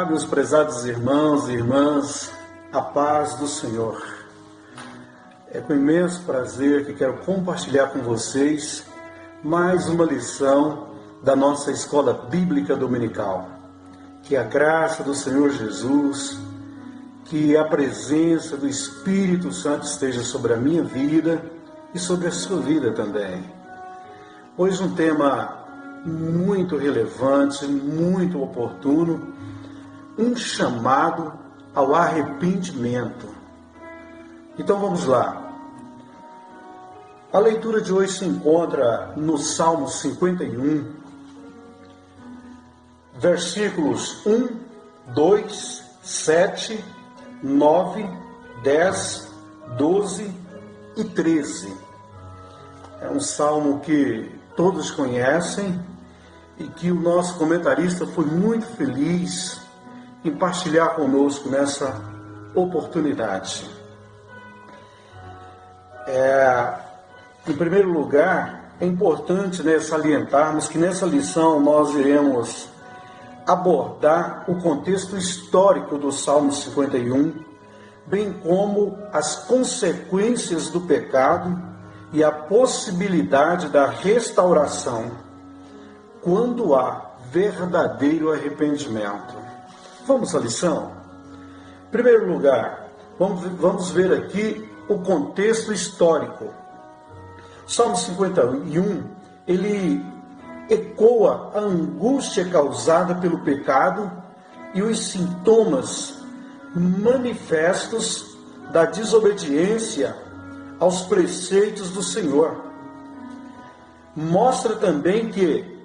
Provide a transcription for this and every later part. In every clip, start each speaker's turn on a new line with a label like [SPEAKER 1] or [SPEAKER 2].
[SPEAKER 1] Meus prezados irmãos e irmãs, a paz do Senhor. É com imenso prazer que quero compartilhar com vocês mais uma lição da nossa Escola Bíblica Dominical. Que a graça do Senhor Jesus, que a presença do Espírito Santo esteja sobre a minha vida e sobre a sua vida também. Hoje um tema muito relevante, muito oportuno, um chamado ao arrependimento. Então vamos lá. A leitura de hoje se encontra no Salmo 51, versículos 1, 2, 7, 9, 10, 12 e 13. É um salmo que todos conhecem e que o nosso comentarista foi muito feliz em partilhar conosco nessa oportunidade. Em primeiro lugar, é importante salientarmos que nessa lição nós iremos abordar o contexto histórico do Salmo 51, bem como as consequências do pecado e a possibilidade da restauração quando há verdadeiro arrependimento. Vamos à lição? Em primeiro lugar, vamos ver aqui o contexto histórico. O Salmo 51, ele ecoa a angústia causada pelo pecado e os sintomas manifestos da desobediência aos preceitos do Senhor. Mostra também que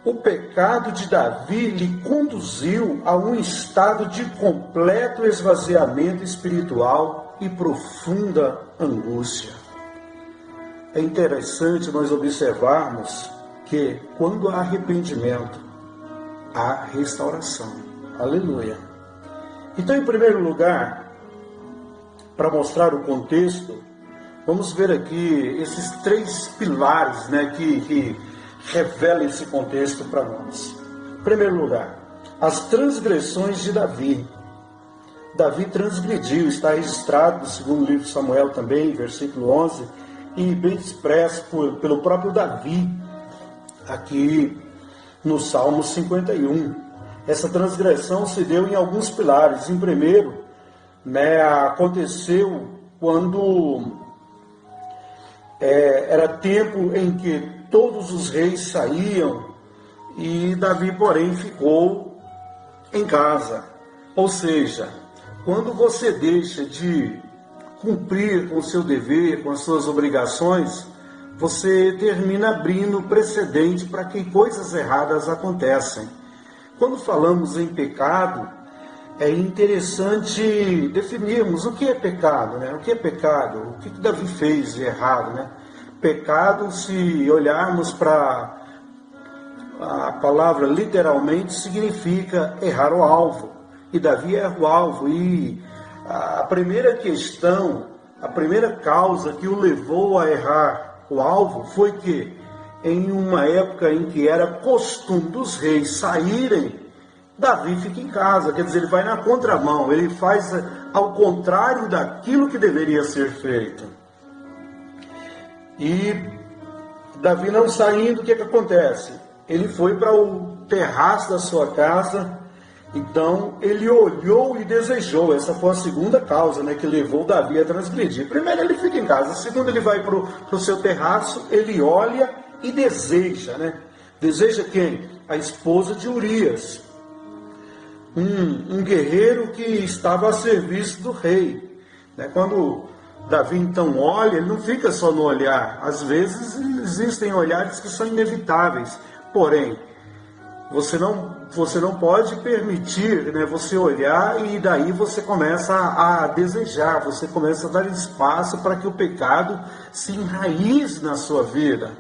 [SPEAKER 1] o pecado de Davi lhe conduziu a um estado de completo esvaziamento espiritual e profunda angústia. É interessante nós observarmos que quando há arrependimento, há restauração. Aleluia. Então, em primeiro lugar, para mostrar o contexto, vamos ver aqui esses três pilares que revela esse contexto para nós. Em primeiro lugar, as transgressões de Davi. Davi transgrediu, está registrado no segundo livro de Samuel também, versículo 11, e bem expresso pelo próprio Davi, aqui no Salmo 51. Essa transgressão se deu em alguns pilares. Em primeiro, aconteceu quando era tempo em que todos os reis saíam e Davi, porém, ficou em casa. Ou seja, quando você deixa de cumprir com o seu dever, com as suas obrigações, você termina abrindo precedente para que coisas erradas aconteçam. Quando falamos em pecado, é interessante definirmos o que é pecado, O que é pecado? O que Davi fez de errado, Pecado, se olharmos para a palavra literalmente, significa errar o alvo. E Davi erra o alvo. E a primeira questão, a primeira causa que o levou a errar o alvo foi que, em uma época em que era costume dos reis saírem, Davi fica em casa. Quer dizer, ele vai na contramão, ele faz ao contrário daquilo que deveria ser feito. E Davi não saindo, o que acontece? Ele foi para o terraço da sua casa, então ele olhou e desejou. Essa foi a segunda causa que levou Davi a transgredir. Primeiro, ele fica em casa. Segundo, ele vai para o seu terraço, ele olha e deseja. Deseja quem? A esposa de Urias, um guerreiro que estava a serviço do rei. Quando Davi então olha, ele não fica só no olhar. Às vezes existem olhares que são inevitáveis. Porém, você não pode permitir você olhar e daí você começa a desejar, você começa a dar espaço para que o pecado se enraize na sua vida.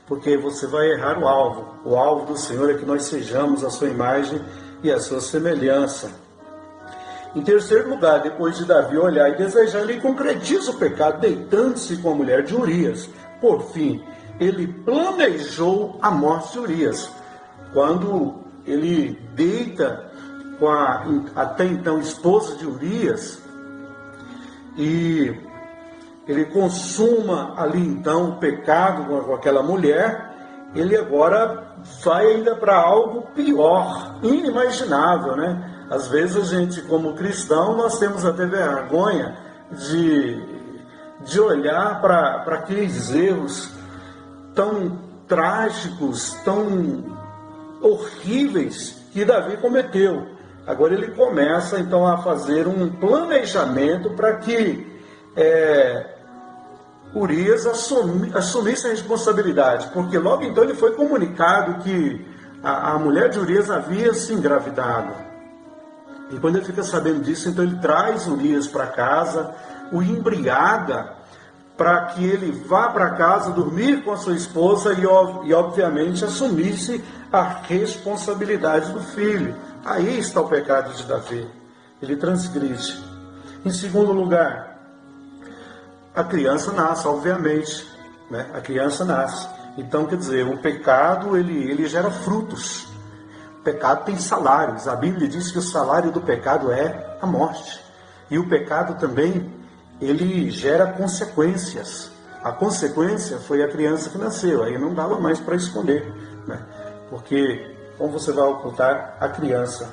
[SPEAKER 1] Porque você vai errar o alvo. O alvo do Senhor é que nós sejamos a sua imagem e a sua semelhança. Em terceiro lugar, depois de Davi olhar e desejar, ele concretiza o pecado, deitando-se com a mulher de Urias. Por fim, ele planejou a morte de Urias. Quando ele deita com a até então esposa de Urias, e ele consuma ali então o pecado com aquela mulher. Ele agora vai ainda para algo pior, inimaginável, né? Às vezes a gente, como cristão, nós temos até vergonha de olhar para aqueles erros tão trágicos, tão horríveis que Davi cometeu. Agora ele começa então a fazer um planejamento para que Urias assumisse a responsabilidade, porque logo então ele foi comunicado que a mulher de Urias havia se engravidado. E quando ele fica sabendo disso, então ele traz Urias para casa, o embriaga, para que ele vá para casa dormir com a sua esposa e obviamente assumisse a responsabilidade do filho. Aí está o pecado de Davi. Ele transgride. Em segundo lugar, a criança nasce, obviamente, né? A criança nasce. Então, quer dizer, o pecado, ele gera frutos. O pecado tem salários. A Bíblia diz que o salário do pecado é a morte. E o pecado também, ele gera consequências. A consequência foi a criança que nasceu. Aí não dava mais para esconder, né? Porque, como você vai ocultar a criança?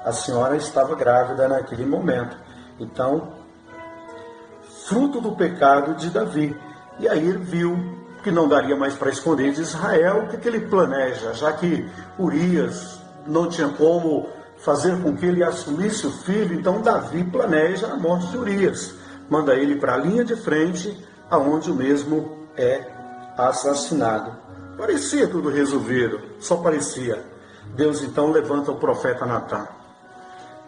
[SPEAKER 1] A senhora estava grávida naquele momento. Então, fruto do pecado de Davi. E aí ele viu que não daria mais para esconder de Israel. O que ele planeja? Já que Urias não tinha como fazer com que ele assumisse o filho, então Davi planeja a morte de Urias. Manda ele para a linha de frente, aonde o mesmo é assassinado. Parecia tudo resolvido, só parecia. Deus então levanta o profeta Natan,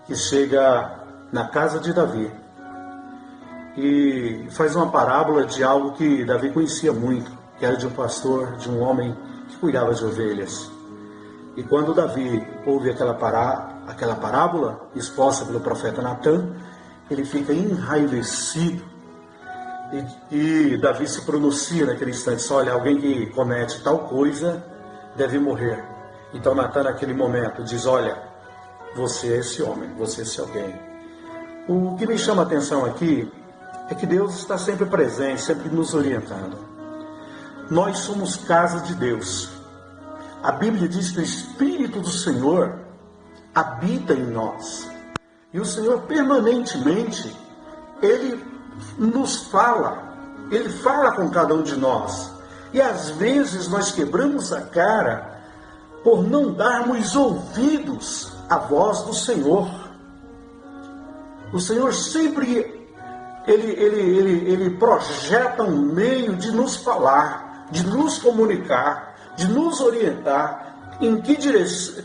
[SPEAKER 1] que chega na casa de Davi e faz uma parábola de algo que Davi conhecia muito, que era de um pastor, de um homem que cuidava de ovelhas. E quando Davi ouve aquela parábola exposta pelo profeta Natan, ele fica enraivecido. E Davi se pronuncia naquele instante: olha, alguém que comete tal coisa deve morrer. Então Natan, naquele momento, diz: olha, você é esse homem, você é esse alguém. O que me chama a atenção aqui é que Deus está sempre presente, sempre nos orientando. Nós somos casa de Deus. A Bíblia diz que o Espírito do Senhor habita em nós. E o Senhor permanentemente, Ele nos fala. Ele fala com cada um de nós. E às vezes nós quebramos a cara por não darmos ouvidos à voz do Senhor. O Senhor sempre Ele projeta um meio de nos falar, de nos comunicar, de nos orientar em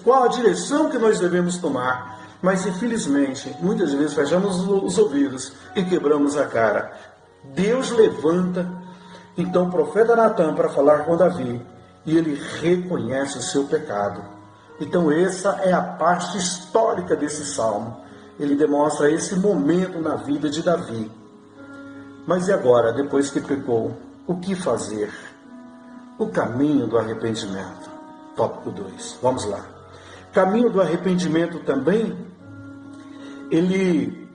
[SPEAKER 1] qual a direção que nós devemos tomar. Mas infelizmente, muitas vezes fechamos os ouvidos e quebramos a cara. Deus levanta então o profeta Natan para falar com Davi, e ele reconhece o seu pecado. Então essa é a parte histórica desse salmo. Ele demonstra esse momento na vida de Davi. Mas e agora, depois que pecou, o que fazer? O caminho do arrependimento. Tópico 2. Vamos lá. Caminho do arrependimento também, ele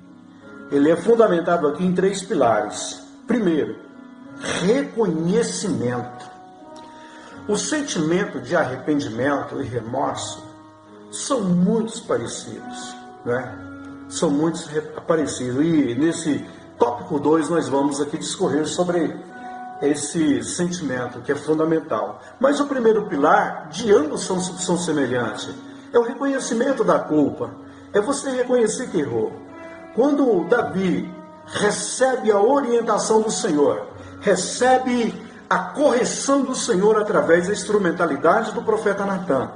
[SPEAKER 1] é fundamentado aqui em 3 pilares. Primeiro, reconhecimento. O sentimento de arrependimento e remorso são muito parecidos, né? São muito parecidos. E nesse tópico 2 nós vamos aqui discorrer sobre esse sentimento que é fundamental. Mas o primeiro pilar de ambos são semelhantes. É o reconhecimento da culpa. É você reconhecer que errou. Quando Davi recebe a orientação do Senhor, recebe a correção do Senhor através da instrumentalidade do profeta Natan,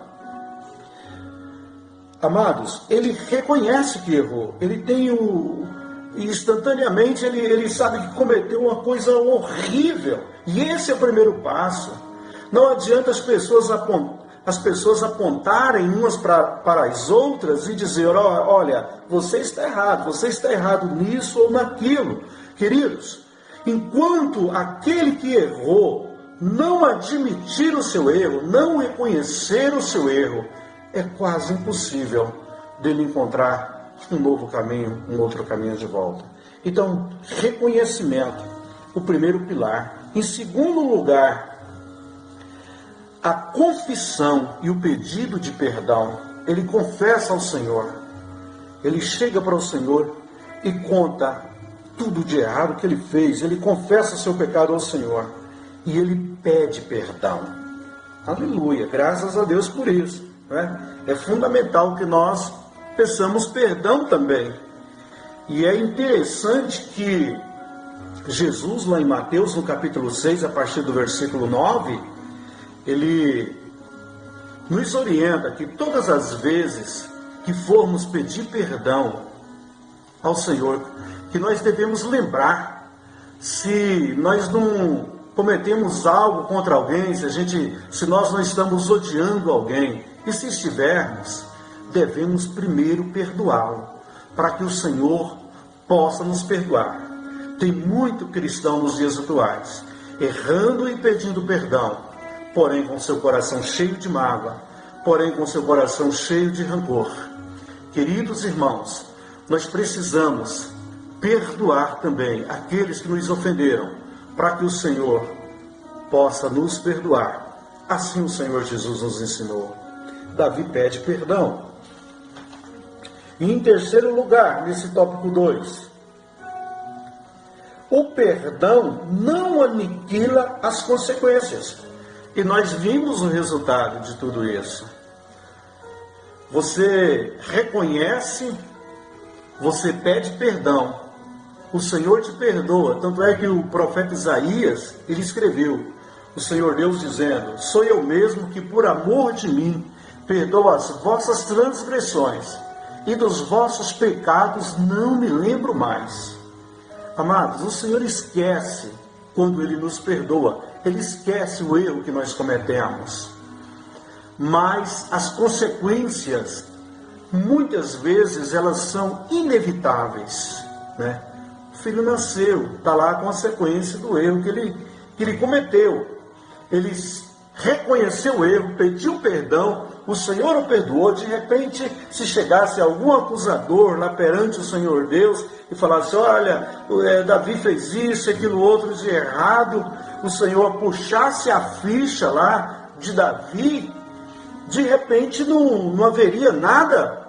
[SPEAKER 1] amados, ele reconhece que errou. Ele tem e instantaneamente ele sabe que cometeu uma coisa horrível. E esse é o primeiro passo. Não adianta as pessoas apontarem umas para as outras e dizer: olha, você está errado nisso ou naquilo. Queridos, enquanto aquele que errou não admitir o seu erro, não reconhecer o seu erro, é quase impossível dele encontrar um novo caminho, um outro caminho de volta. Então, reconhecimento, o primeiro pilar. Em segundo lugar, a confissão e o pedido de perdão. Ele confessa ao Senhor, ele chega para o Senhor e conta tudo de errado que ele fez, ele confessa seu pecado ao Senhor e ele pede perdão. Aleluia, graças a Deus por isso, né? É fundamental que nós peçamos perdão também. E é interessante que Jesus, lá em Mateus, no capítulo 6, a partir do versículo 9, ele nos orienta que todas as vezes que formos pedir perdão ao Senhor, que nós devemos lembrar, se nós não cometemos algo contra alguém, se nós não estamos odiando alguém, e se estivermos, devemos primeiro perdoá-lo, para que o Senhor possa nos perdoar. Tem muito cristão nos dias atuais, errando e pedindo perdão, porém com seu coração cheio de mágoa, porém com seu coração cheio de rancor. Queridos irmãos, nós precisamos perdoar também aqueles que nos ofenderam, para que o Senhor possa nos perdoar. Assim o Senhor Jesus nos ensinou. Davi pede perdão. E em terceiro lugar, nesse tópico 2, o perdão não aniquila as consequências. E nós vimos o resultado de tudo isso. Você reconhece, você pede perdão, o Senhor te perdoa. Tanto é que o profeta Isaías, ele escreveu, o Senhor Deus dizendo: sou eu mesmo que por amor de mim perdoo as vossas transgressões, e dos vossos pecados não me lembro mais. Amados, o Senhor esquece quando Ele nos perdoa, Ele esquece o erro que nós cometemos. Mas as consequências, muitas vezes, elas são inevitáveis, né? O filho nasceu, está lá a consequência do erro que ele cometeu. Ele reconheceu o erro, pediu perdão, o Senhor o perdoou. De repente, se chegasse algum acusador lá perante o Senhor Deus e falasse: olha, Davi fez isso, aquilo outro de errado, o Senhor puxasse a ficha lá de Davi, de repente não haveria nada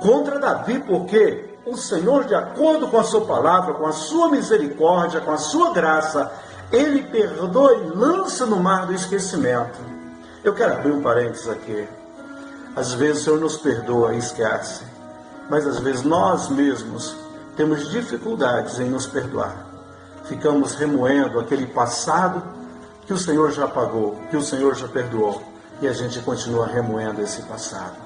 [SPEAKER 1] contra Davi, porque o Senhor, de acordo com a sua palavra, com a sua misericórdia, com a sua graça, Ele perdoa e lança no mar do esquecimento. Eu quero abrir um parênteses aqui. Às vezes o Senhor nos perdoa e esquece, mas às vezes nós mesmos temos dificuldades em nos perdoar. Ficamos remoendo aquele passado que o Senhor já pagou, que o Senhor já perdoou, e a gente continua remoendo esse passado,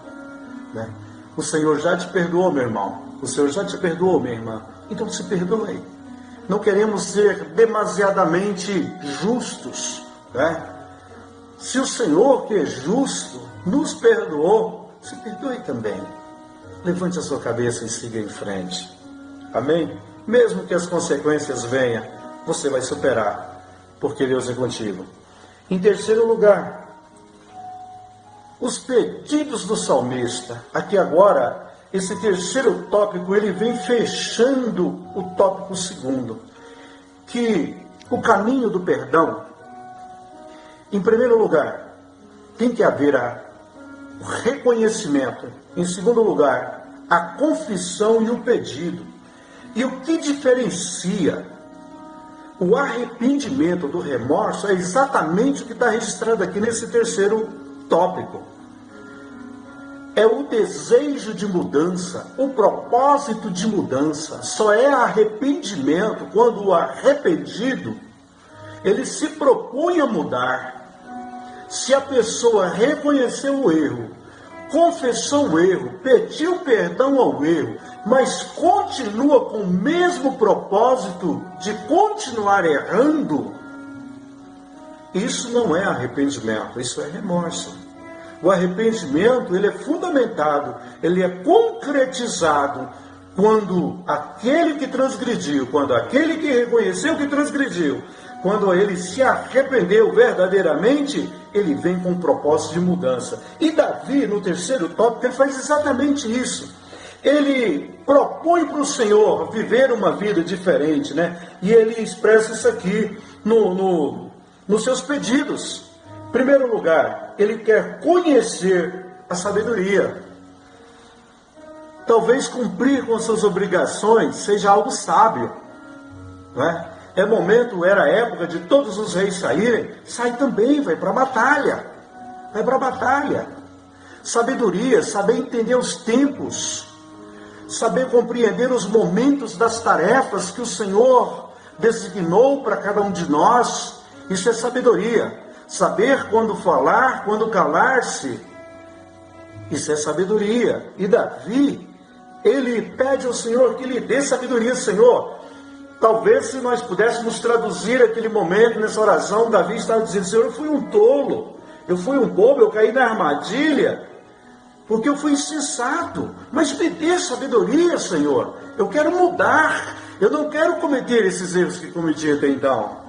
[SPEAKER 1] né? O Senhor já te perdoou, meu irmão. O Senhor já te perdoou, minha irmã. Então se perdoe. Não queremos ser demasiadamente justos, né? Se o Senhor, que é justo, nos perdoou, se perdoe também. Levante a sua cabeça e siga em frente. Amém? Mesmo que as consequências venham, você vai superar, porque Deus é contigo. Em terceiro lugar, os pedidos do salmista. Aqui agora, esse terceiro tópico, ele vem fechando o tópico segundo, que o caminho do perdão, em primeiro lugar, tem que haver o reconhecimento. Em segundo lugar, a confissão e o pedido. E o que diferencia o arrependimento do remorso é exatamente o que está registrado aqui nesse terceiro tópico. É o desejo de mudança, o propósito de mudança. Só é arrependimento quando o arrependido, ele se propõe a mudar. Se a pessoa reconheceu o erro, confessou o erro, pediu perdão ao erro, mas continua com o mesmo propósito de continuar errando, isso não é arrependimento, isso é remorso. O arrependimento, ele é fundamentado, ele é concretizado quando aquele que transgrediu, quando aquele que reconheceu que transgrediu, quando ele se arrependeu verdadeiramente, ele vem com um propósito de mudança. E Davi, no terceiro tópico, ele faz exatamente isso. Ele propõe para o Senhor viver uma vida diferente, né? E ele expressa isso aqui nos seus pedidos. Em primeiro lugar, ele quer conhecer a sabedoria. Talvez cumprir com suas obrigações seja algo sábio, não é? Era a época de todos os reis saírem, sai também, vai para a batalha. Vai para a batalha. Sabedoria, saber entender os tempos, saber compreender os momentos das tarefas que o Senhor designou para cada um de nós. Isso é sabedoria. Saber quando falar, quando calar-se. Isso é sabedoria. E Davi, ele pede ao Senhor que lhe dê sabedoria. Senhor, talvez se nós pudéssemos traduzir aquele momento nessa oração, Davi estava dizendo: Senhor, eu fui um tolo, eu fui um bobo, eu caí na armadilha, porque eu fui insensato. Mas me dê sabedoria, Senhor. Eu quero mudar, eu não quero cometer esses erros que cometi até então.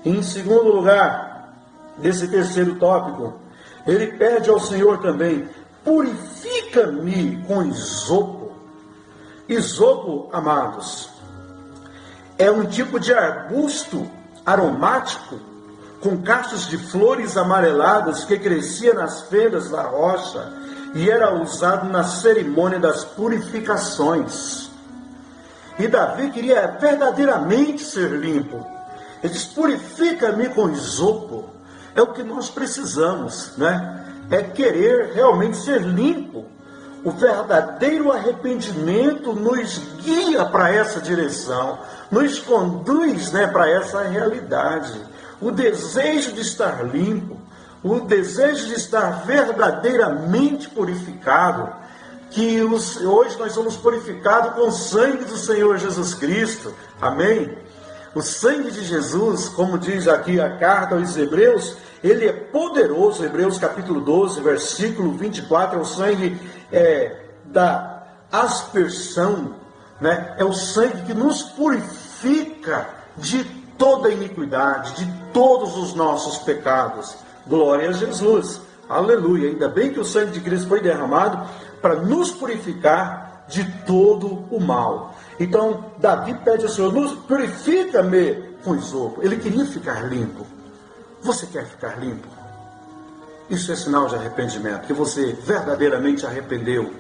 [SPEAKER 1] Em segundo lugar, nesse terceiro tópico, ele pede ao Senhor também: purifica-me com isopo. Isopo, amados, é um tipo de arbusto aromático com cachos de flores amareladas que crescia nas fendas da rocha e era usado na cerimônia das purificações. E Davi queria verdadeiramente ser limpo. Ele diz: purifica-me com isopo. É o que nós precisamos, né? É querer realmente ser limpo. O verdadeiro arrependimento nos guia para essa direção, nos conduz, né, para essa realidade. O desejo de estar limpo, o desejo de estar verdadeiramente purificado, que hoje nós somos purificados com o sangue do Senhor Jesus Cristo. Amém? O sangue de Jesus, como diz aqui a carta aos Hebreus, ele é poderoso. Hebreus capítulo 12, versículo 24, é o sangue da aspersão, né? É o sangue que nos purifica de toda iniquidade, de todos os nossos pecados. Glória a Jesus, aleluia. Ainda bem que o sangue de Cristo foi derramado para nos purificar de todo o mal. Então Davi pede ao Senhor: purifica-me com isopo. Ele queria ficar limpo. Você quer ficar limpo? Isso é sinal de arrependimento, que você verdadeiramente arrependeu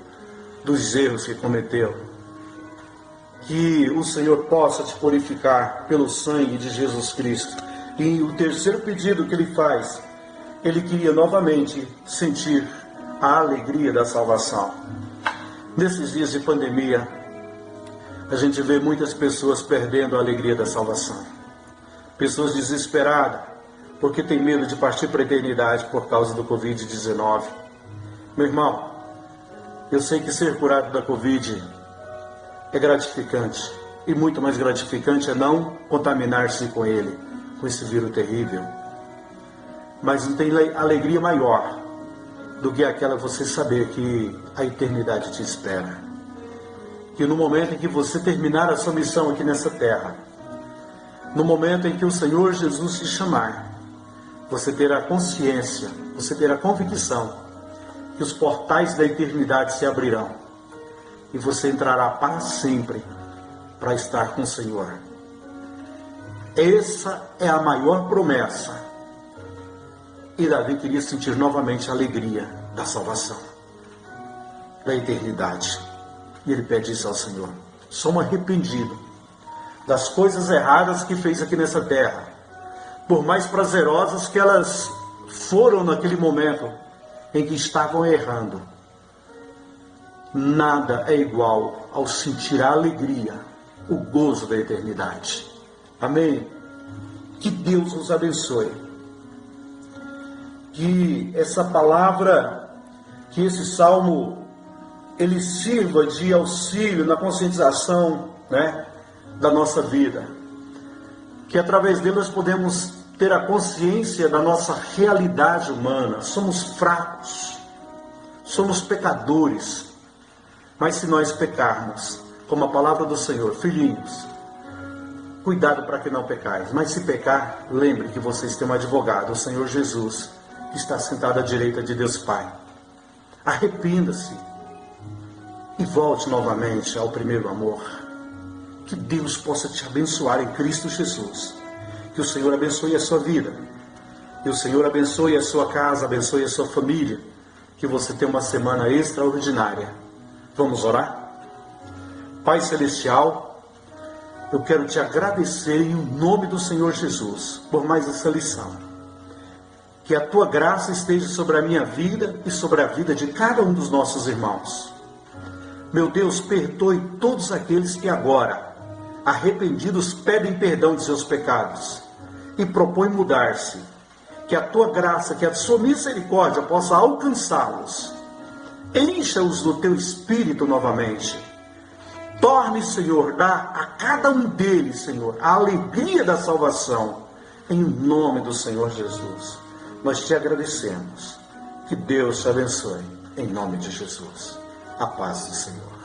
[SPEAKER 1] dos erros que cometeu. Que o Senhor possa te purificar pelo sangue de Jesus Cristo. E o terceiro pedido que ele faz, ele queria novamente sentir a alegria da salvação. Nesses dias de pandemia, a gente vê muitas pessoas perdendo a alegria da salvação. Pessoas desesperadas, porque tem medo de partir para a eternidade por causa do Covid-19. Meu irmão, eu sei que ser curado da Covid é gratificante. E muito mais gratificante é não contaminar-se com ele, com esse vírus terrível. Mas não tem alegria maior do que aquela você saber que a eternidade te espera. Que no momento em que você terminar a sua missão aqui nessa terra, no momento em que o Senhor Jesus te chamar, você terá consciência, você terá convicção que os portais da eternidade se abrirão e você entrará para sempre para estar com o Senhor. Essa é a maior promessa. E Davi queria sentir novamente a alegria da salvação, da eternidade. E ele pede isso ao Senhor. Sou um arrependido das coisas erradas que fez aqui nessa terra, por mais prazerosas que elas foram naquele momento em que estavam errando. Nada é igual ao sentir a alegria, o gozo da eternidade. Amém? Que Deus nos abençoe. Que essa palavra, que esse salmo, ele sirva de auxílio na conscientização, né, da nossa vida. Que através dele nós podemos ter a consciência da nossa realidade humana. Somos fracos, somos pecadores. Mas se nós pecarmos, como a palavra do Senhor, filhinhos, cuidado para que não pecais. Mas se pecar, lembre que vocês têm um advogado, o Senhor Jesus, que está sentado à direita de Deus Pai. Arrependa-se e volte novamente ao primeiro amor. Que Deus possa te abençoar em Cristo Jesus. Que o Senhor abençoe a sua vida. Que o Senhor abençoe a sua casa, abençoe a sua família. Que você tenha uma semana extraordinária. Vamos orar? Pai Celestial, eu quero te agradecer em nome do Senhor Jesus por mais essa lição. Que a tua graça esteja sobre a minha vida e sobre a vida de cada um dos nossos irmãos. Meu Deus, perdoe todos aqueles que agora, arrependidos, pedem perdão de seus pecados e propõem mudar-se. Que a tua graça, que a sua misericórdia possa alcançá-los. Encha-os do teu Espírito novamente. Torne, Senhor, dá a cada um deles, Senhor, a alegria da salvação. Em nome do Senhor Jesus. Nós te agradecemos. Que Deus te abençoe. Em nome de Jesus. A paz do Senhor.